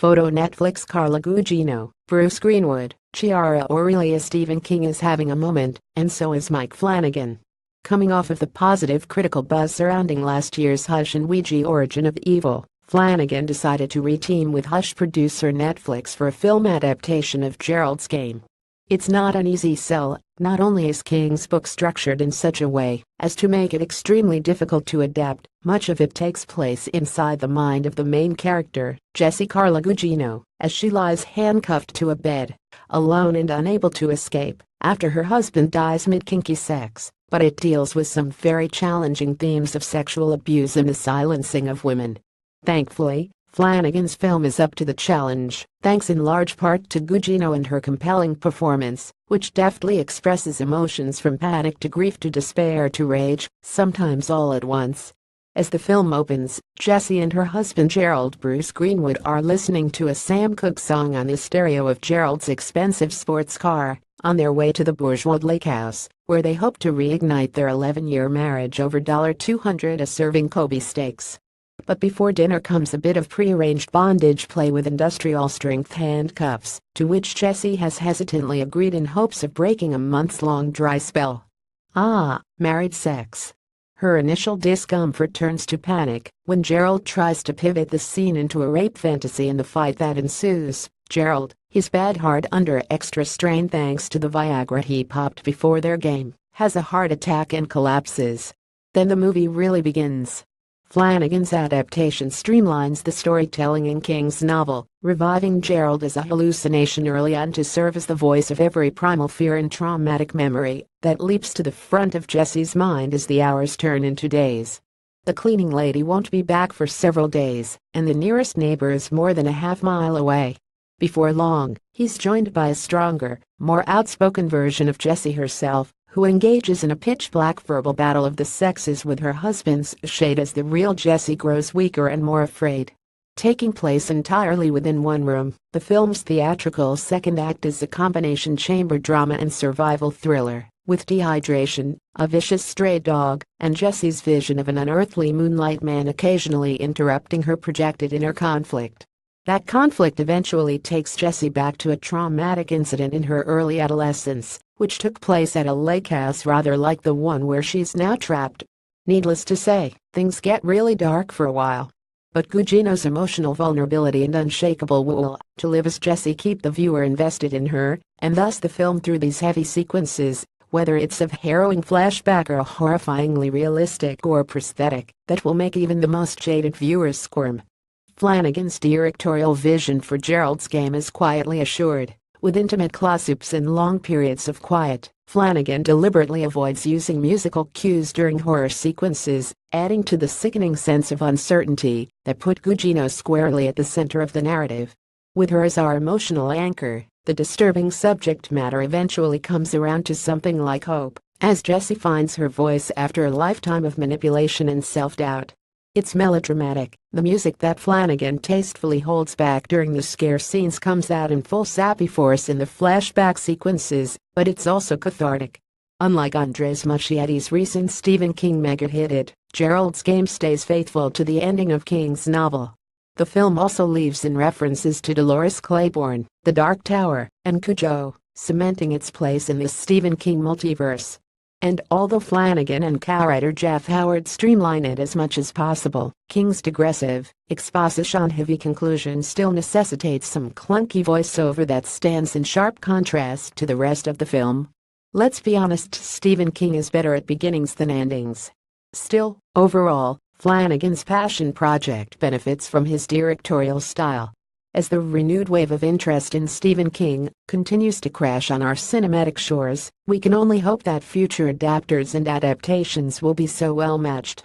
Photo NetflixCarla Gugino, Bruce Greenwood, Chiara. AureliaStephen King is having a moment, and so is Mike Flanagan. Coming off of the positive critical buzz surrounding last year's Hush and Ouija Origin of Evil, Flanagan decided to re-team with Hush producer Netflix for a film adaptation of Gerald's Game. It's not an easy sell. Not only is King's book structured in such a way as to make it extremely difficult to adapt, much of it takes place inside the mind of the main character, Carla Gugino, as she lies handcuffed to a bed, alone and unable to escape, after her husband dies mid-kinky sex, but it deals with some very challenging themes of sexual abuse and the silencing of women. Thankfully, Flanagan's film is up to the challenge, thanks in large part to Gugino and her compelling performance, which deftly expresses emotions from panic to grief to despair to rage, sometimes all at once. As the film opens, Jessie and her husband Gerald Bruce Greenwood are listening to a Sam Cooke song on the stereo of Gerald's expensive sports car, on their way to the bourgeois lake house, where they hope to reignite their 11-year marriage over $200 a serving Kobe steaks. But before dinner comes a bit of prearranged bondage play with industrial-strength handcuffs, to which Jessie has hesitantly agreed in hopes of breaking a months-long dry spell. Married sex. Her initial discomfort turns to panic when Gerald tries to pivot the scene into a rape fantasy in the fight that ensues. Gerald, his bad heart under extra strain thanks to the Viagra he popped before their game, has a heart attack and collapses. Then the movie really begins. Flanagan's adaptation streamlines the storytelling in King's novel, reviving Gerald as a hallucination early on to serve as the voice of every primal fear and traumatic memory that leaps to the front of Jessie's mind as the hours turn into days. The cleaning lady won't be back for several days, and the nearest neighbor is more than a half-mile away. Before long, he's joined by a stronger, more outspoken version of Jessie herself, who engages in a pitch-black verbal battle of the sexes with her husband's shade as the real Jessie grows weaker and more afraid. Taking place entirely within one room, the film's theatrical second act is a combination chamber drama and survival thriller, with dehydration, a vicious stray dog, and Jessie's vision of an unearthly moonlight man occasionally interrupting her projected inner conflict. That conflict eventually takes Jessie back to a traumatic incident in her early adolescence, which took place at a lake house rather like the one where she's now trapped. Needless to say, things get really dark for a while. But Gugino's emotional vulnerability and unshakable will to live as Jessie keep the viewer invested in her, and thus the film through these heavy sequences, whether it's a harrowing flashback or a horrifyingly realistic or prosthetic, that will make even the most jaded viewers squirm. Flanagan's directorial vision for Gerald's Game is quietly assured. With intimate close-ups and long periods of quiet, Flanagan deliberately avoids using musical cues during horror sequences, adding to the sickening sense of uncertainty that put Gugino squarely at the center of the narrative. With her as our emotional anchor, the disturbing subject matter eventually comes around to something like hope, as Jessie finds her voice after a lifetime of manipulation and self-doubt. It's melodramatic. The music that Flanagan tastefully holds back during the scare scenes comes out in full sappy force in the flashback sequences, but it's also cathartic. Unlike Andres Muschietta's recent Stephen King mega-hit, Gerald's Game stays faithful to the ending of King's novel. The film also leaves in references to Dolores Claiborne, The Dark Tower, and Cujo, cementing its place in the Stephen King multiverse. And although Flanagan and co-writer Jeff Howard streamline it as much as possible, King's digressive, exposition-heavy conclusion still necessitates some clunky voiceover that stands in sharp contrast to the rest of the film. Let's be honest, Stephen King is better at beginnings than endings. Still, overall, Flanagan's passion project benefits from his directorial style. As the renewed wave of interest in Stephen King continues to crash on our cinematic shores, we can only hope that future adapters and adaptations will be so well matched.